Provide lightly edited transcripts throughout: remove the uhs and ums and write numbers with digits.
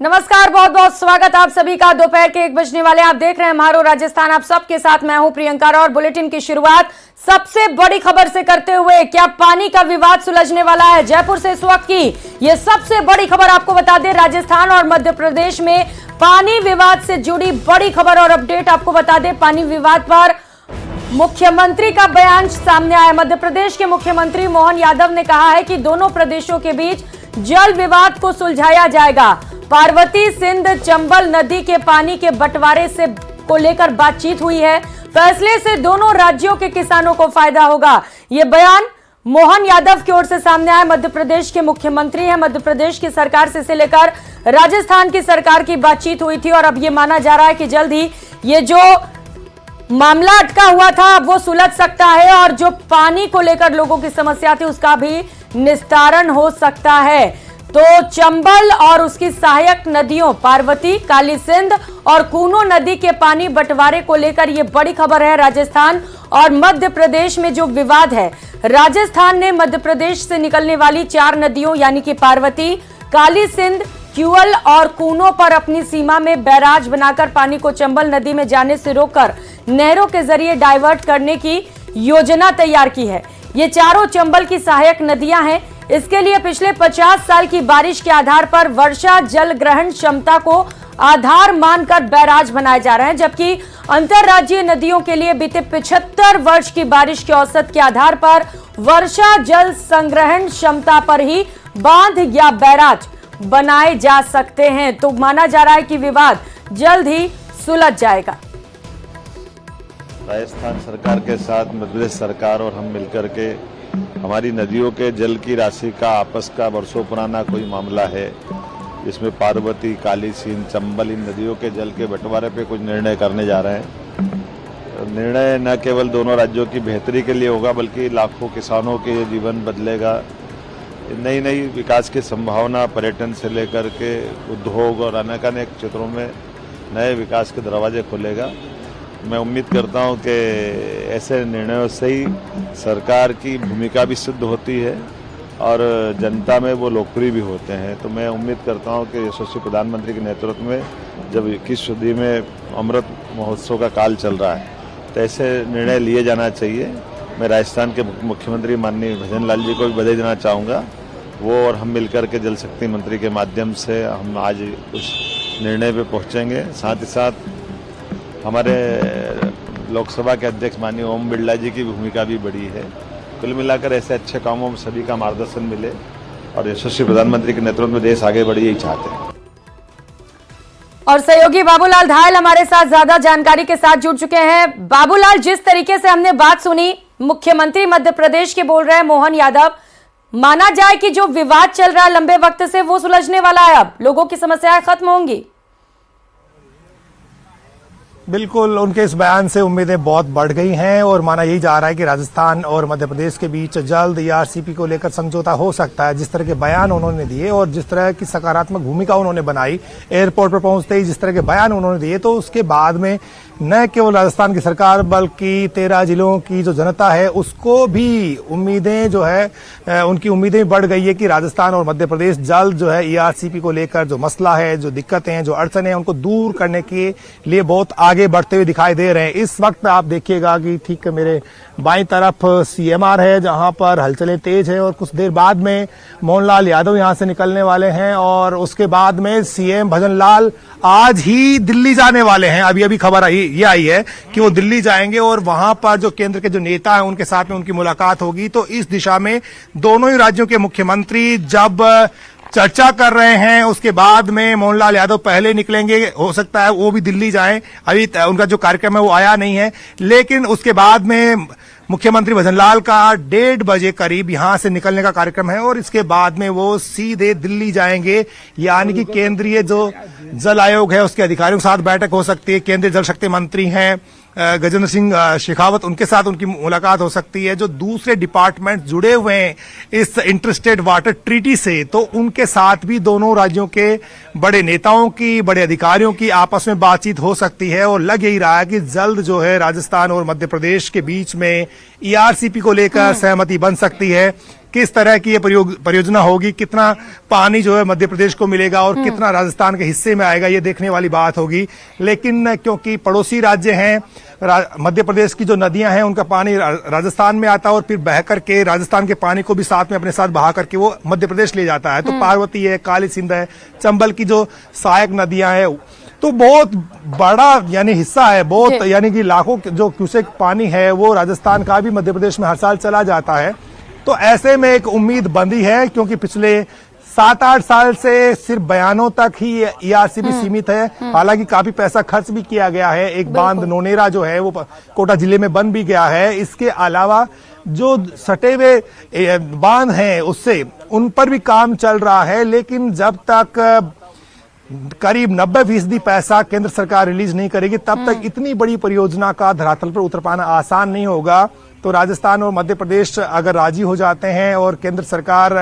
नमस्कार, बहुत बहुत स्वागत आप सभी का। दोपहर के 1 बजने वाले आप देख रहे हैं हमारो राजस्थान। आप सबके साथ मैं हूं प्रियंका और बुलेटिन की शुरुआत सबसे बड़ी खबर से करते हुए, क्या पानी का विवाद सुलझने वाला है? जयपुर से इस वक्त की ये सबसे बड़ी खबर आपको बता दें, राजस्थान और मध्य प्रदेश में पानी विवाद से जुड़ी बड़ी खबर और अपडेट आपको बता दें। पानी विवाद पर मुख्यमंत्री का बयान सामने आया। मध्य प्रदेश के मुख्यमंत्री मोहन यादव ने कहा है कि दोनों प्रदेशों के बीच जल विवाद को सुलझाया जाएगा। पार्वती सिंध चंबल नदी के पानी के बंटवारे से को लेकर बातचीत हुई है। फैसले से दोनों राज्यों के किसानों को फायदा होगा। यह बयान मोहन यादव की ओर से सामने आया। मध्य प्रदेश के मुख्यमंत्री हैं। मध्य प्रदेश की सरकार से इसे लेकर राजस्थान की सरकार की बातचीत हुई थी और अब यह माना जा रहा है कि जल्द ही ये जो मामला अटका हुआ था अब वो सुलझ सकता है और जो पानी को लेकर लोगों की समस्या थी उसका भी निस्तारण हो सकता है। तो चंबल और उसकी सहायक नदियों पार्वती, काली सिंध और कूनो नदी के पानी बंटवारे को लेकर यह बड़ी खबर है। राजस्थान और मध्य प्रदेश में जो विवाद है, राजस्थान ने मध्य प्रदेश से निकलने वाली 4 नदियों यानी कि पार्वती, काली सिंध, क्यूअल और कूनो पर अपनी सीमा में बैराज बनाकर पानी को चंबल नदी में जाने से रोककर नहरों के जरिए डाइवर्ट करने की योजना तैयार की है। ये चारों चंबल की सहायक नदियां हैं। इसके लिए पिछले 50 साल की बारिश के आधार पर वर्षा जल ग्रहण क्षमता को आधार मानकर बैराज बनाए जा रहे हैं, जबकि अंतरराज्यीय नदियों के लिए बीते 75 वर्ष की बारिश के औसत के आधार पर वर्षा जल संग्रहण क्षमता पर ही बांध या बैराज बनाए जा सकते हैं। तो माना जा रहा है कि विवाद जल्द ही सुलझ जाएगा। राजस्थान सरकार के साथ मध्य प्रदेश सरकार और हम मिलकर के हमारी नदियों के जल की राशि का आपस का वर्षों पुराना कोई मामला है, जिसमें पार्वती, काली सिंध, चंबल इन नदियों के जल के बंटवारे पे कुछ निर्णय करने जा रहे हैं। निर्णय न केवल दोनों राज्यों की बेहतरी के लिए होगा बल्कि लाखों किसानों के जीवन बदलेगा। नई नई विकास की संभावना, पर्यटन से लेकर के उद्योग और अनेक क्षेत्रों में नए विकास के दरवाजे खोलेगा। मैं उम्मीद करता हूं कि ऐसे निर्णयों से ही सरकार की भूमिका भी सिद्ध होती है और जनता में वो लोकप्रिय भी होते हैं। तो मैं उम्मीद करता हूं कि यशस्वी प्रधानमंत्री के नेतृत्व में जब 21 सदी में अमृत महोत्सव का काल चल रहा है तो ऐसे निर्णय लिए जाना चाहिए। मैं राजस्थान के मुख्यमंत्री माननीय भजन लाल जी को भी बधाई देना चाहूँगा। वो और हम मिलकर के जल शक्ति मंत्री के माध्यम से हम आज उस निर्णय पे पहुँचेंगे। साथ ही साथ हमारे लोकसभा के अध्यक्ष माननीय ओम बिरला जी की भूमिका भी बड़ी है। कुल मिलाकर ऐसे अच्छे कामों में सभी का मार्गदर्शन मिले और यशस्वी प्रधानमंत्री के नेतृत्व में देश आगे बढ़े, यही चाहते हैं। और सहयोगी बाबूलाल धायल हमारे साथ ज्यादा जानकारी के साथ जुड़ चुके हैं। बाबूलाल, जिस तरीके से हमने बात सुनी, मुख्यमंत्री मध्य प्रदेश के बोल रहे हैं मोहन यादव, माना जाए कि जो विवाद चल रहा है लंबे वक्त से वो सुलझने वाला है, अब लोगों की समस्याएं खत्म होंगी। बिल्कुल, उनके इस बयान से उम्मीदें बहुत बढ़ गई हैं और माना यही जा रहा है कि राजस्थान और मध्य प्रदेश के बीच जल्द ईआरसीपी को लेकर समझौता हो सकता है। जिस तरह के बयान उन्होंने दिए और जिस तरह की सकारात्मक भूमिका उन्होंने बनाई, एयरपोर्ट पर पहुंचते ही जिस तरह के बयान उन्होंने दिए, तो उसके बाद में न केवल राजस्थान की सरकार बल्कि 13 जिलों की जो जनता है उसको भी उम्मीदें जो है उनकी उम्मीदें बढ़ गई है कि राजस्थान और मध्य प्रदेश जल्द जो है ईआरसीपी को लेकर जो मसला है, जो दिक्कतें हैं, जो अड़चने हैं, उनको दूर करने के लिए बहुत आगे बढ़ते हुए दिखाई दे रहे हैं। इस वक्त आप देखिएगा कि ठीक मेरे बाईं तरफ सीएमआर है जहां पर हलचलें तेज है और कुछ देर बाद में मोहनलाल यादव यहां से निकलने वाले हैं और उसके बाद में सीएम भजन लाल आज ही दिल्ली जाने वाले हैं। अभी खबर ये आई है कि वो दिल्ली जाएंगे और वहां पर जो केंद्र के जो नेता हैं उनके साथ में उनकी मुलाकात होगी। तो इस दिशा में दोनों ही राज्यों के मुख्यमंत्री जब चर्चा कर रहे हैं, उसके बाद में मोहनलाल यादव पहले निकलेंगे, हो सकता है वो भी दिल्ली जाएं। अभी उनका जो कार्यक्रम है वो आया नहीं है, लेकिन उसके बाद में मुख्यमंत्री भजनलाल का 1:30 बजे करीब यहां से निकलने का कार्यक्रम है और इसके बाद में वो सीधे दिल्ली जाएंगे। यानी कि केंद्रीय जो जल आयोग है उसके अधिकारियों के साथ बैठक हो सकती है। केंद्रीय जल शक्ति मंत्री हैं गजेंद्र सिंह शेखावत, उनके साथ उनकी मुलाकात हो सकती है। जो दूसरे डिपार्टमेंट जुड़े हुए हैं इस इंटरस्टेट वाटर ट्रीटी से, तो उनके साथ भी दोनों राज्यों के बड़े नेताओं की, बड़े अधिकारियों की आपस में बातचीत हो सकती है और लग यही रहा है कि जल्द जो है राजस्थान और मध्य प्रदेश के बीच में ईआरसीपी को लेकर सहमति बन सकती है। किस तरह की ये परियोजना होगी, कितना पानी जो है मध्य प्रदेश को मिलेगा और कितना राजस्थान के हिस्से में आएगा, ये देखने वाली बात होगी। लेकिन क्योंकि पड़ोसी राज्य हैं, मध्य प्रदेश की जो नदियां हैं उनका पानी राजस्थान में आता है और फिर बह करके राजस्थान के पानी को भी साथ में अपने साथ बहा करके वो मध्य प्रदेश ले जाता है। तो पार्वती है, काली सिंध है, चंबल की जो सहायक नदियां हैं, तो बहुत बड़ा यानी हिस्सा है, बहुत यानी कि लाखों जो क्यूसेक पानी है वो राजस्थान का भी मध्य प्रदेश में हर साल चला जाता है। तो ऐसे में एक उम्मीद बंधी है, क्योंकि पिछले 7-8 साल से सिर्फ बयानों तक ही ईआरसीपी सीमित है। हालांकि काफी पैसा खर्च भी किया गया है। एक बांध नोनेरा जो है वो कोटा जिले में बन भी गया है। इसके अलावा जो सटे हुए बांध हैं उससे उन पर भी काम चल रहा है। लेकिन जब तक करीब 90% पैसा केंद्र सरकार रिलीज नहीं करेगी तब तक इतनी बड़ी परियोजना का धरातल पर उतर पाना आसान नहीं होगा। तो राजस्थान और मध्य प्रदेश अगर राजी हो जाते हैं और केंद्र सरकार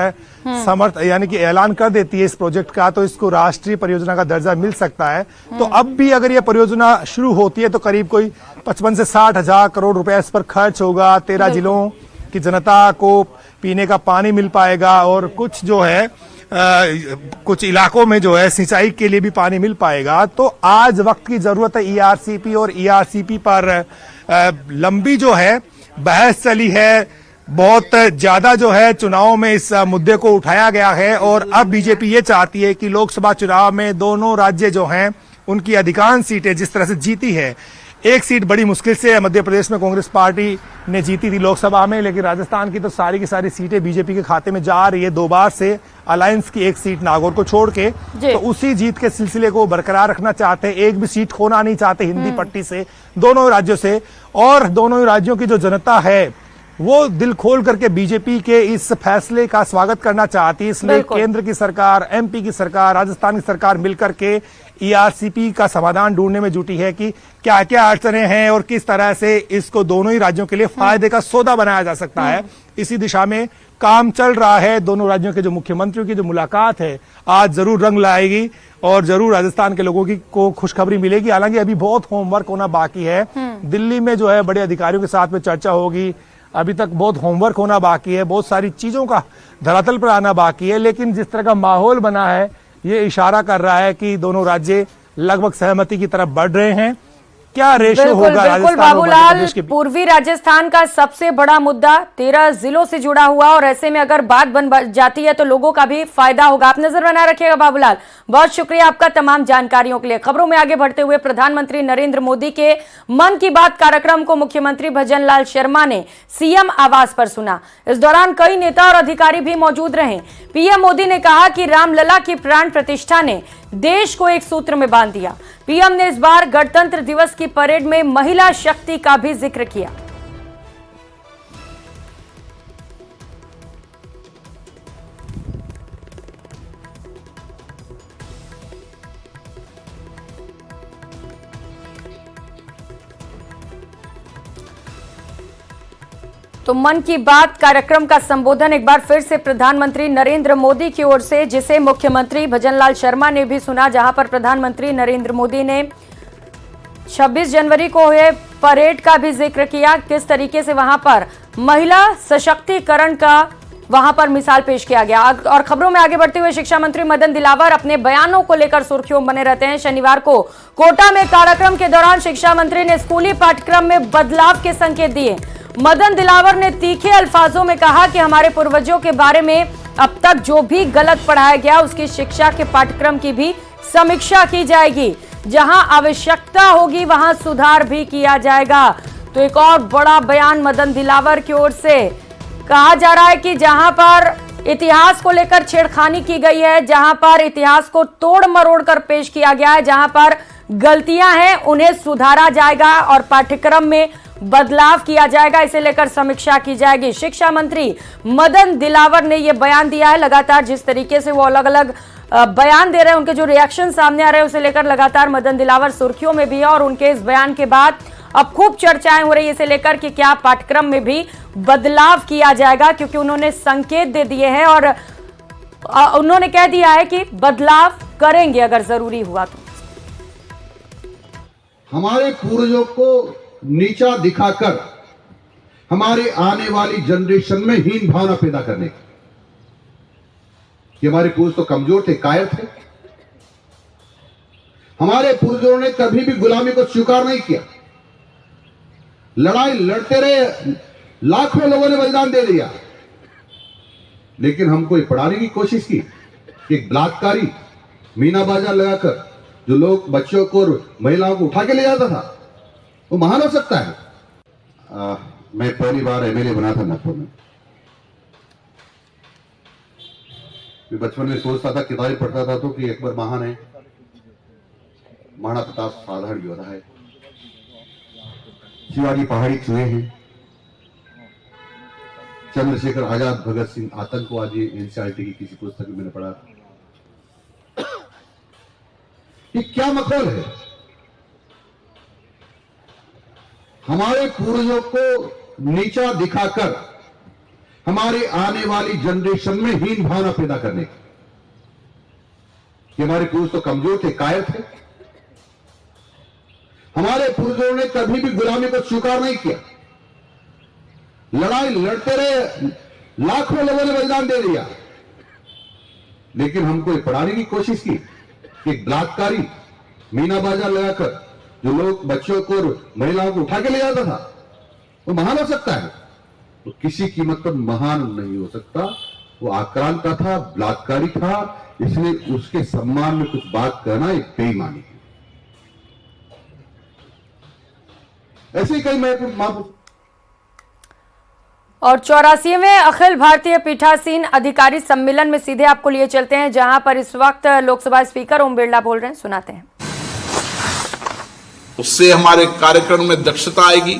समर्थ यानी कि ऐलान कर देती है इस प्रोजेक्ट का, तो इसको राष्ट्रीय परियोजना का दर्जा मिल सकता है। तो अब भी अगर ये परियोजना शुरू होती है तो करीब कोई 55 से 60 हजार करोड़ रुपए इस पर खर्च होगा। 13 जिलों की जनता को पीने का पानी मिल पाएगा और कुछ जो है कुछ इलाकों में जो है सिंचाई के लिए भी पानी मिल पाएगा। तो आज वक्त की जरूरत है ईआरसीपी, और ईआरसीपी पर लंबी जो है बहस चली है, बहुत ज्यादा जो है चुनाव में इस मुद्दे को उठाया गया है। और अब बीजेपी ये चाहती है कि लोकसभा चुनाव में दोनों राज्य जो हैं उनकी अधिकांश सीटें जिस तरह से जीती है, एक सीट बड़ी मुश्किल से मध्य प्रदेश में कांग्रेस पार्टी ने जीती थी लोकसभा में, लेकिन राजस्थान की तो सारी की सारी सीटें बीजेपी के खाते में जा रही है। 2 बार से अलायंस की एक सीट नागौर को छोड़ के, तो उसी जीत के सिलसिले को बरकरार रखना चाहते हैं। एक भी सीट खोना नहीं चाहते हिंदी पट्टी से, दोनों राज्यों से। और दोनों ही राज्यों की जो जनता है वो दिल खोल करके बीजेपी के इस फैसले का स्वागत करना चाहती है। इसलिए केंद्र की सरकार, एमपी की सरकार, राजस्थान की सरकार मिलकर के ईआरसीपी का समाधान ढूंढने में जुटी है कि क्या क्या अड़चने हैं और किस तरह से इसको दोनों ही राज्यों के लिए फायदे का सौदा बनाया जा सकता है। इसी दिशा में काम चल रहा है। दोनों राज्यों के जो मुख्यमंत्रियों की जो मुलाकात है आज जरूर रंग लाएगी और जरूर राजस्थान के लोगों की को खुशखबरी मिलेगी। हालांकि अभी बहुत होमवर्क होना बाकी है। दिल्ली में जो है बड़े अधिकारियों के साथ में चर्चा होगी, अभी तक बहुत होमवर्क होना बाकी है, बहुत सारी चीजों का धरातल पर आना बाकी है। लेकिन जिस तरह का माहौल बना है ये इशारा कर रहा है कि दोनों राज्य लगभग सहमति की तरफ बढ़ रहे हैं। क्या रेशो होगा राजस्थान बाबूलाल, पूर्वी राजस्थान का सबसे बड़ा मुद्दा 13 जिलों से जुड़ा हुआ, और ऐसे में अगर बात बन जाती है तो लोगों का भी फायदा होगा। आप नजर बनाए रखिएगा बाबूलाल। बहुत शुक्रिया आपका तमाम जानकारियों के लिए। खबरों में आगे बढ़ते हुए, प्रधानमंत्री नरेंद्र मोदी के मन की बात कार्यक्रम को मुख्यमंत्री भजन लाल शर्मा ने सीएम आवास पर सुना। इस दौरान कई नेता और अधिकारी भी मौजूद रहे। पीएम मोदी ने कहा कि रामलला की प्राण प्रतिष्ठा ने देश को एक सूत्र में बांध दिया। पीएम ने इस बार गणतंत्र दिवस की परेड में महिला शक्ति का भी जिक्र किया। तो मन की बात कार्यक्रम का संबोधन एक बार फिर से प्रधानमंत्री नरेंद्र मोदी की ओर से, जिसे मुख्यमंत्री भजनलाल शर्मा ने भी सुना, जहां पर प्रधानमंत्री नरेंद्र मोदी ने 26 जनवरी को हुए परेड का भी जिक्र किया। किस तरीके से वहां पर महिला सशक्तिकरण का वहां पर मिसाल पेश किया गया। और खबरों में आगे बढ़ते हुए, शिक्षा मंत्री मदन दिलावर अपने बयानों को लेकर सुर्खियों में बने रहते हैं। शनिवार को कोटा में कार्यक्रम के दौरान शिक्षा मंत्री ने स्कूली पाठ्यक्रम में बदलाव के संकेत दिए। मदन दिलावर ने तीखे अल्फाजों में कहा कि हमारे पूर्वजों के बारे में अब तक जो भी गलत पढ़ाया गया उसकी शिक्षा के पाठ्यक्रम की भी समीक्षा की जाएगी। जहां आवश्यकता होगी वहां सुधार भी किया जाएगा। तो एक और बड़ा बयान मदन दिलावर की ओर से कहा जा रहा है कि जहां पर इतिहास को लेकर छेड़खानी की गई है, जहां पर इतिहास को तोड़ मरोड़ कर पेश किया गया है, जहां पर गलतियां हैं उन्हें सुधारा जाएगा और पाठ्यक्रम में बदलाव किया जाएगा। इसे लेकर समीक्षा की जाएगी। शिक्षा मंत्री मदन दिलावर ने यह बयान दिया है। लगातार जिस तरीके से वो अलग अलग बयान दे रहे हैं, उनके जो रिएक्शन सामने आ रहे हैं, उसे लेकर लगातार मदन दिलावर सुर्खियों में भी है। और उनके इस बयान के बाद अब खूब चर्चाएं हो रही है इसे लेकर कि क्या पाठ्यक्रम में भी बदलाव किया जाएगा, क्योंकि उन्होंने संकेत दे दिए हैं और उन्होंने कह दिया है कि बदलाव करेंगे अगर जरूरी हुआ तो। हमारे पूर्वजों को नीचा दिखाकर हमारे आने वाली जनरेशन में हीन भावना पैदा करने की कि हमारे पूर्वज तो कमजोर थे, कायर थे। हमारे पूर्वजों ने कभी भी गुलामी को स्वीकार नहीं किया, लड़ाई लड़ते रहे, लाखों लोगों ने बलिदान दे दिया, लेकिन हमको ये पढ़ाने की कोशिश की कि एक बलात्कारी मीना बाजार लगाकर जो लोग बच्चों को और महिलाओं को उठा के ले जाता था, वो महान हो सकता है। मैं पहली बार एमएलए बना था नागपुर में। मैं बचपन में सोचता था, किताबें पढ़ता था तो कि अकबर महान है, महाराणा प्रताप साधारण योद्धा है, शिवाजी पहाड़ी चूहे हैं, चंद्रशेखर आजाद, भगत सिंह आतंकवादी, एनसीईआरटी की किसी पुस्तक में मैंने पढ़ा। ये क्या मखौल है? हमारे पूर्वजों को नीचा दिखाकर हमारी आने वाली जनरेशन में हीन भावना पैदा करने की। कि हमारे पूर्वज तो कमजोर थे, कायर थे। हमारे पूर्वजों ने कभी भी गुलामी को स्वीकार नहीं किया, लड़ाई लड़ते रहे, लाखों लोगों ने बलिदान दे दिया, लेकिन हमको ये पढ़ाने की कोशिश की कि एक बलात्कारी मीना बाजार लगाकर जो लोग बच्चों को और महिलाओं को उठा के ले जाता था, वो महान हो सकता है। तो किसी कीमत पर महान नहीं हो सकता। वो आक्रांत का था, बलात्कारी था, इसलिए उसके सम्मान में कुछ बात कहना एक बेईमानी है। ऐसे ही कई महत्वपूर्ण। और 84वें अखिल भारतीय पीठासीन अधिकारी सम्मेलन में सीधे आपको लिए चलते हैं, जहां पर इस वक्त लोकसभा स्पीकर ओम बिरला बोल रहे हैं, सुनाते हैं। उससे हमारे कार्यक्रम में दक्षता आएगी,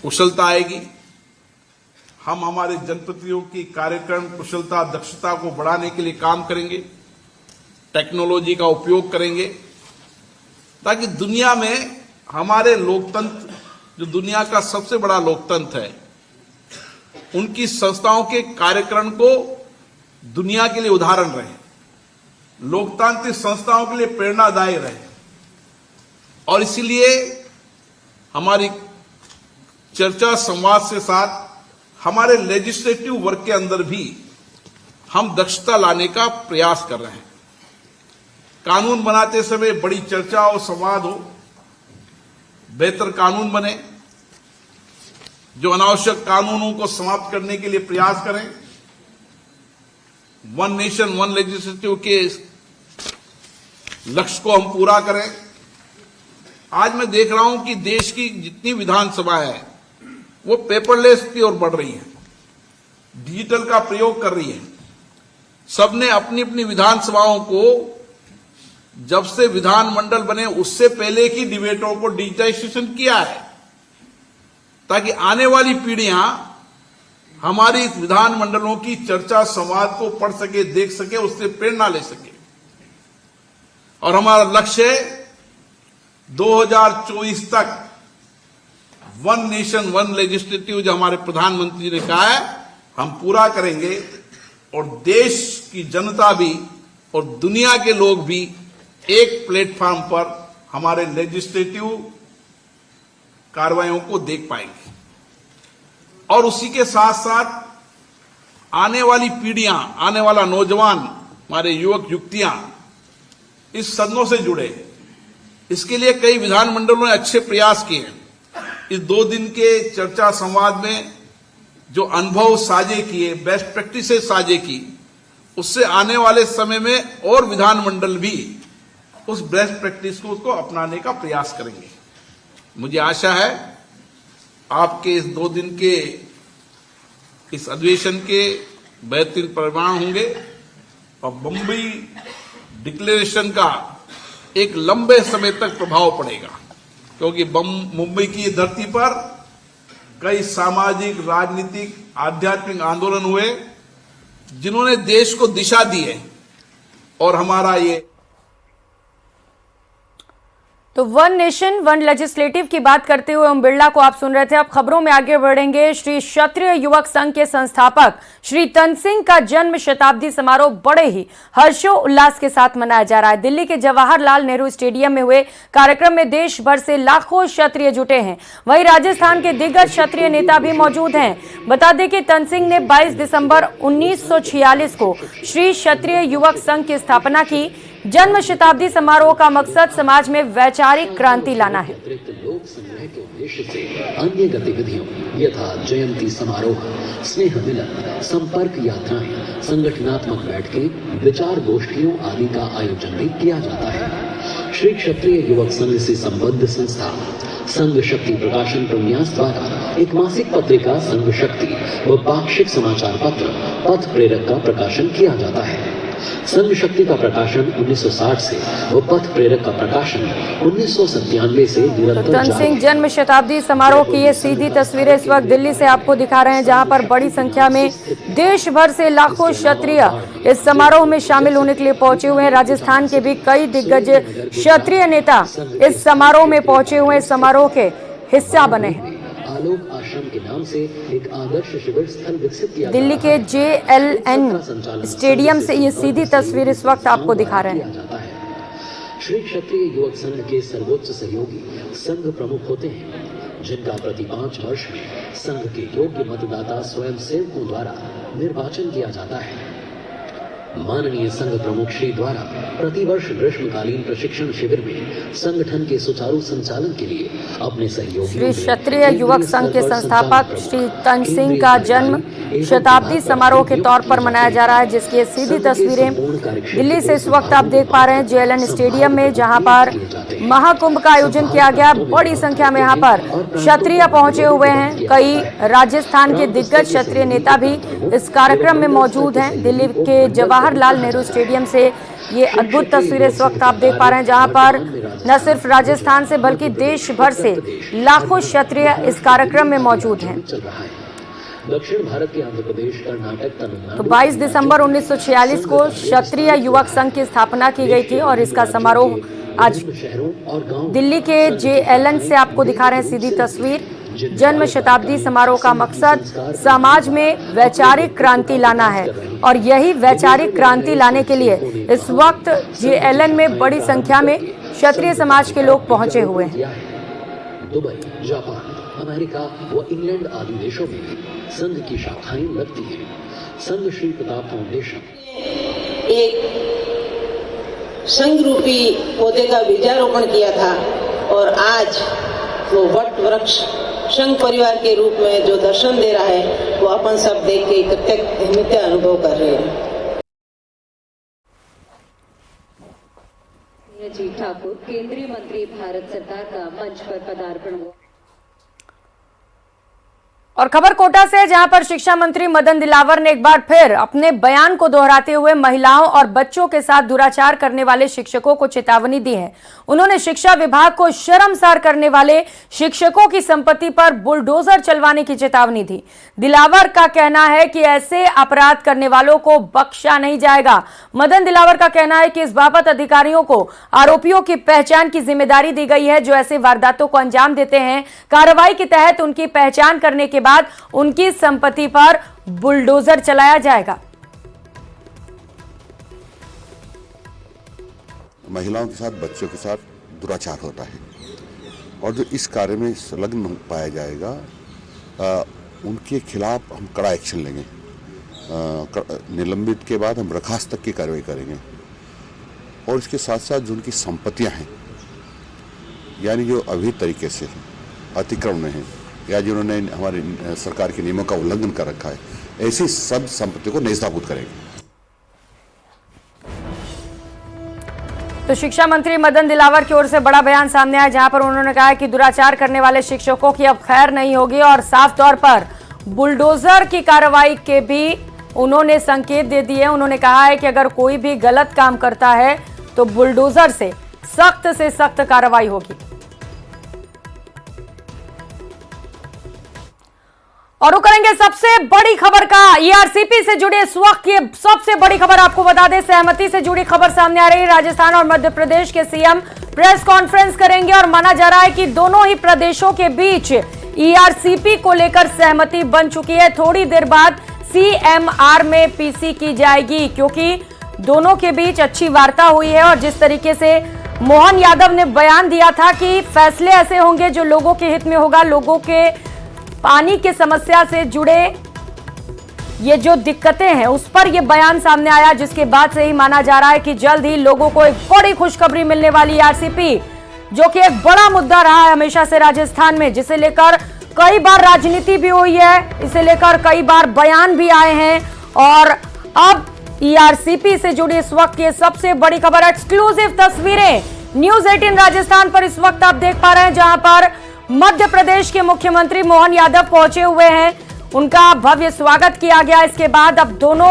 कुशलता आएगी। हम हमारे जनप्रतिनिधियों की कार्यक्रम कुशलता, दक्षता को बढ़ाने के लिए काम करेंगे, टेक्नोलॉजी का उपयोग करेंगे, ताकि दुनिया में हमारे लोकतंत्र, जो दुनिया का सबसे बड़ा लोकतंत्र है, उनकी संस्थाओं के कार्यक्रम को दुनिया के लिए उदाहरण रहे, लोकतांत्रिक संस्थाओं के लिए प्रेरणादायी रहे। और इसीलिए हमारी चर्चा संवाद से साथ हमारे लेजिस्लेटिव वर्क के अंदर भी हम दक्षता लाने का प्रयास कर रहे हैं। कानून बनाते समय बड़ी चर्चा और संवाद हो, बेहतर कानून बने, जो अनावश्यक कानूनों को समाप्त करने के लिए प्रयास करें, वन नेशन वन लेजिस्लेटिव के लक्ष्य को हम पूरा करें। आज मैं देख रहा हूं कि देश की जितनी विधानसभा है वो पेपरलेस की ओर बढ़ रही है, डिजिटल का प्रयोग कर रही है। सबने अपनी अपनी विधानसभाओं को, जब से विधानमंडल बने उससे पहले की डिबेटों को डिजिटाइजेशन किया है, ताकि आने वाली पीढ़ियां हमारी विधानमंडलों की चर्चा संवाद को पढ़ सके, देख सके, उससे प्रेरणा ले सके। और हमारा लक्ष्य है 2024 तक वन नेशन वन लेजिस्लेटिव, जो हमारे प्रधानमंत्री ने कहा है, हम पूरा करेंगे। और देश की जनता भी और दुनिया के लोग भी एक प्लेटफॉर्म पर हमारे लेजिस्लेटिव कार्रवाइयों को देख पाएंगे। और उसी के साथ साथ आने वाली पीढ़ियां, आने वाला नौजवान, हमारे युवक युवतियां इस सदनों से जुड़े। इसके लिए कई विधानमंडलों ने अच्छे प्रयास किए हैं। इस 2 दिन के चर्चा संवाद में जो अनुभव साझे किए, बेस्ट प्रैक्टिसेस साझे की, उससे आने वाले समय में और विधानमंडल भी उस बेस्ट प्रैक्टिस को उसको अपनाने का प्रयास करेंगे। मुझे आशा है आपके इस 2 दिन के इस अधिवेशन के बेहतरीन परिणाम होंगे और बम्बई डिक्लेरेशन का एक लंबे समय तक प्रभाव पड़ेगा, क्योंकि मुंबई की धरती पर कई सामाजिक, राजनीतिक, आध्यात्मिक आंदोलन हुए जिन्होंने देश को दिशा दी है। और हमारा ये तो वन नेशन वन लेजिस्लेटिव की बात करते हुए ओम बिरला को आप सुन रहे थे। अब खबरों में आगे बढ़ेंगे। श्री क्षत्रिय युवक संघ के संस्थापक श्री तनसिंह का जन्म शताब्दी समारोह बड़े ही हर्षोल्लास के साथ मनाया जा रहा है। दिल्ली के जवाहरलाल नेहरू स्टेडियम में हुए कार्यक्रम में देश भर से लाखों क्षत्रिय जुटे हैं। वहीं राजस्थान के दिग्गज क्षत्रिय नेता भी मौजूद हैं। बता दें कि तनसिंह ने 22 दिसंबर 1946 को श्री क्षत्रिय युवक संघ की स्थापना की। जन्म शताब्दी समारोह का मकसद समाज में वैचारिक क्रांति लाना है। लोक संग्रह के उद्देश्य से अन्य गतिविधियों यथा जयंती समारोह, स्नेह मिलन, संपर्क यात्राएं, संगठनात्मक बैठकें, विचार गोष्ठियों आदि का आयोजन भी किया जाता है। श्री क्षत्रिय युवक संघ से संबद्ध संस्था संघ शक्ति प्रकाशन प्रन्यास द्वारा एक मासिक पत्रिका संघ शक्ति व पाक्षिक समाचार पत्र पथ प्रेरक का प्रकाशन किया जाता है। संघ शक्ति का प्रकाशन 1960 से व पथ प्रेरक का प्रकाशन 1997 से निरंतर तनसिंह जन्म शताब्दी समारोह की ये सीधी तस्वीरें इस वक्त दिल्ली से आपको दिखा रहे हैं, जहां पर बड़ी संख्या में देश भर से लाखों क्षत्रिय इस समारोह में शामिल होने के लिए पहुंचे हुए हैं। राजस्थान के भी कई दिग्गज क्षत्रिय नेता इस समारोह में पहुंचे हुए समारोह के हिस्सा बने हैं। आलोक आश्रम के नाम से एक आदर्श शिविर स्थल विकसित किया दिल्ली के JLN स्टेडियम से ये सीधी तस्वीर इस वक्त आपको दिखा रहे हैं। श्री क्षत्रिय युवक संघ के सर्वोच्च सहयोगी संघ प्रमुख होते हैं, जिनका प्रति 5 वर्ष में संघ के योग्य मतदाता स्वयं सेवकों द्वारा निर्वाचन किया जाता है। माननीय संघ प्रमुख श्री द्वारा प्रतिवर्ष ग्रीष्मकालीन प्रशिक्षण शिविर में संगठन के सुचारू संचालन के लिए अपने सहयोगी श्री क्षत्रिय युवक संघ के संस्थापक श्री तनसिंह का जन्म शताब्दी समारोह के तौर पर मनाया जा रहा है, जिसकी सीधी तस्वीरें दिल्ली से इस वक्त आप देख पा रहे हैं JLN स्टेडियम में, जहां पर महाकुंभ का आयोजन किया गया। बड़ी संख्या में यहां पर क्षत्रिय पहुंचे हुए हैं। कई राजस्थान के दिग्गज क्षत्रिय नेता भी इस कार्यक्रम में मौजूद हैं। दिल्ली के जवाहरलाल नेहरू स्टेडियम से ये अद्भुत तस्वीरें इस वक्त आप देख पा रहे हैं, जहां पर न सिर्फ राजस्थान से बल्कि देश भर से लाखों क्षत्रिय इस कार्यक्रम में मौजूद हैं। दक्षिण भारत के आंध्र प्रदेश, कर्नाटक, तमिलनाडु। तो 22 दिसंबर 1946 को क्षत्रिय युवक संघ की स्थापना की गई थी और इसका समारोह आज दिल्ली के JLN से आपको दिखा रहे हैं सीधी तस्वीर। जन्म शताब्दी समारोह का मकसद समाज में वैचारिक क्रांति लाना है और यही वैचारिक क्रांति लाने के लिए इस वक्त JLN में बड़ी संख्या में क्षत्रिय समाज के लोग पहुंचे हुए हैं। दुबई, जापान, अमेरिका व इंग्लैंड आदि देशों में संघ की शाखाएं लगती हैं। संघ श्री प्रताप फाउंडेशन एक संघ रूपी पौधे का बीजारोपण किया था और आज वो वट वृक्ष संघ परिवार के रूप में जो दर्शन दे रहा है वो अपन सब देख के प्रत्यक्ष नित्य अनुभव कर रहे हैं। जी ठाकुर, केंद्रीय मंत्री, भारत सरकार का मंच पर पदार्पण हुआ। और खबर कोटा से, जहां पर शिक्षा मंत्री मदन दिलावर ने एक बार फिर अपने बयान को दोहराते हुए महिलाओं और बच्चों के साथ दुराचार करने वाले शिक्षकों को चेतावनी दी है। उन्होंने शिक्षा विभाग को शर्मसार करने वाले शिक्षकों की संपत्ति पर बुलडोजर चलवाने की चेतावनी दी। दिलावर का कहना है कि ऐसे अपराध करने वालों को बख्शा नहीं जाएगा। मदन दिलावर का कहना है कि इस बाबत अधिकारियों को आरोपियों की पहचान की जिम्मेदारी दी गई है जो ऐसे वारदातों को अंजाम देते हैं। कार्रवाई के तहत उनकी पहचान करने के बाद उनकी संपत्ति पर बुलडोजर चलाया जाएगा। महिलाओं के साथ, बच्चों के साथ दुराचार होता है और जो इस कार्य में संलग्न पाया जाएगा उनके खिलाफ हम कड़ा एक्शन लेंगे। निलंबित के बाद हम बर्खास्त तक की कार्रवाई करेंगे और इसके साथ साथ जो उनकी संपत्तियां हैं, यानी जो अवैध तरीके से अतिक्रमण में हैं या जिन्होंने हमारे सरकार के नियमों का उल्लंघन कर रखा है, ऐसी सब संपत्ति को नेस्तनाबूद करेंगे। तो शिक्षा मंत्री मदन दिलावर की ओर से बड़ा बयान सामने आया, जहां पर उन्होंने कहा कि दुराचार करने वाले शिक्षकों की अब खैर नहीं होगी और साफ तौर पर बुलडोजर की कार्रवाई के भी उन्होंने संकेत दे दिए। उन्होंने कहा है कि अगर कोई भी गलत काम करता है तो बुलडोजर से सख्त कार्रवाई होगी। और वो करेंगे सबसे बड़ी खबर का ईआरसीपी से जुड़ी इस वक्त की सबसे बड़ी खबर आपको बता दें। सहमति से जुड़ी खबर सामने आ रही है। राजस्थान और मध्य प्रदेश के सीएम प्रेस कॉन्फ्रेंस करेंगे और माना जा रहा है कि दोनों ही प्रदेशों के बीच ईआरसीपी को लेकर सहमति बन चुकी है। थोड़ी देर बाद सीएमआर में पीसी की जाएगी, क्योंकि दोनों के बीच अच्छी वार्ता हुई है। और जिस तरीके से मोहन यादव ने बयान दिया था कि फैसले ऐसे होंगे जो लोगों के हित में होगा, लोगों के पानी की समस्या से जुड़े ये जो दिक्कतें हैं उस पर यह बयान सामने आया, जिसके बाद से ही माना जा रहा है कि जल्द ही लोगों को एक बड़ी खुशखबरी मिलने वाली ईआरसीपी, जो कि एक बड़ा मुद्दा रहा है हमेशा से राजस्थान में, जिसे लेकर कई बार राजनीति भी हुई है, इसे लेकर कई बार बयान भी आए हैं। और अब ईआरसीपी से जुड़ी इस वक्त की सबसे बड़ी खबर, एक्सक्लूसिव तस्वीरें न्यूज 18 राजस्थान पर इस वक्त आप देख पा रहे हैं, जहां पर मध्य प्रदेश के मुख्यमंत्री मोहन यादव पहुंचे हुए हैं। उनका भव्य स्वागत किया गया। इसके बाद अब दोनों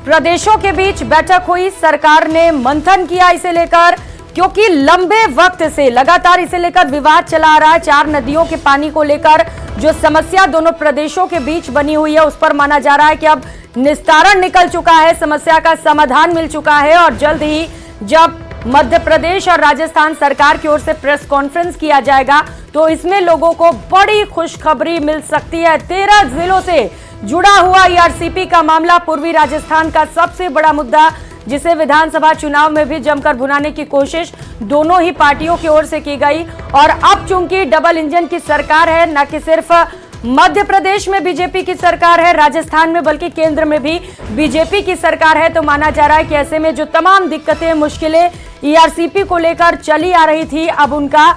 प्रदेशों के बीच बैठक हुई, सरकार ने मंथन किया इसे लेकर, क्योंकि लंबे वक्त से लगातार इसे लेकर विवाद चला आ रहा है। 4 नदियों के पानी को लेकर जो समस्या दोनों प्रदेशों के बीच बनी हुई है, उस पर माना जा रहा है कि अब निस्तारण निकल चुका है, समस्या का समाधान मिल चुका है। और जल्द ही जब मध्य प्रदेश और राजस्थान सरकार की ओर से प्रेस कॉन्फ्रेंस किया जाएगा, तो इसमें लोगों को बड़ी खुशखबरी मिल सकती है। 13 जिलों से जुड़ा हुआ ईआरसीपी का मामला पूर्वी राजस्थान का सबसे बड़ा मुद्दा, जिसे विधानसभा चुनाव में भी जमकर भुनाने की कोशिश दोनों ही पार्टियों की ओर से की गई। और अब चूंकि डबल इंजन की सरकार है, न कि सिर्फ मध्य प्रदेश में बीजेपी की सरकार है, राजस्थान में बल्कि केंद्र में भी बीजेपी की सरकार है, तो माना जा रहा है कि ऐसे में जो तमाम दिक्कतें, मुश्किलें ईआरसीपी को लेकर चली आ रही थी, अब उनका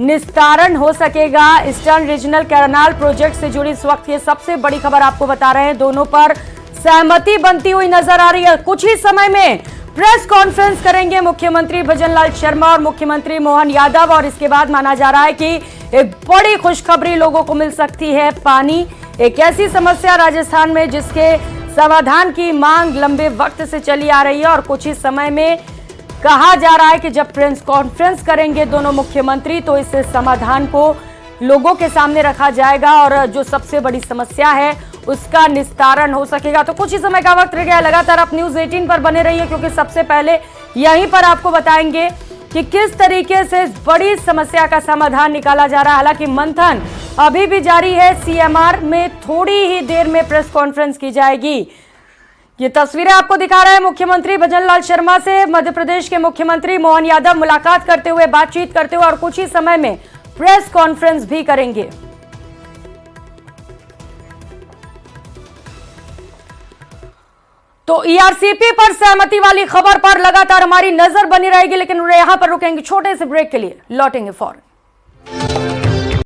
निस्तारण हो सकेगा। ईस्टर्न रीजनल कैनाल प्रोजेक्ट से जुड़ी इस वक्त ये सबसे बड़ी खबर आपको बता रहे हैं। दोनों पर सहमति बनती हुई नजर आ रही है। कुछ ही समय में प्रेस कॉन्फ्रेंस करेंगे मुख्यमंत्री भजनलाल शर्मा और मुख्यमंत्री मोहन यादव, और इसके बाद माना जा रहा है कि एक बड़ी खुशखबरी लोगों को मिल सकती है। पानी एक ऐसी समस्या राजस्थान में जिसके समाधान की मांग लंबे वक्त से चली आ रही है, और कुछ ही समय में कहा जा रहा है कि जब प्रेस कॉन्फ्रेंस करेंगे दोनों मुख्यमंत्री, तो इस समाधान को लोगों के सामने रखा जाएगा और जो सबसे बड़ी समस्या है उसका निस्तारण हो सकेगा। तो कुछ ही समय का वक्त रह गया। लगातार आप न्यूज 18 पर बने रहिए, क्योंकि सबसे पहले यहीं पर आपको बताएंगे कि किस तरीके से इस बड़ी समस्या का समाधान निकाला जा रहा है। हालांकि मंथन अभी भी जारी है। सीएमआर में थोड़ी ही देर में प्रेस कॉन्फ्रेंस की जाएगी। ये तस्वीरें आपको दिखा रहे हैं मुख्यमंत्री भजनलाल शर्मा से मध्य प्रदेश के मुख्यमंत्री मोहन यादव मुलाकात करते हुए, बातचीत करते हुए, और कुछ ही समय में प्रेस कॉन्फ्रेंस भी करेंगे। तो ईआरसीपी पर सहमति वाली खबर पर लगातार हमारी नजर बनी रहेगी, लेकिन यहां पर रुकेंगे छोटे से ब्रेक के लिए, लौटेंगे फौरन।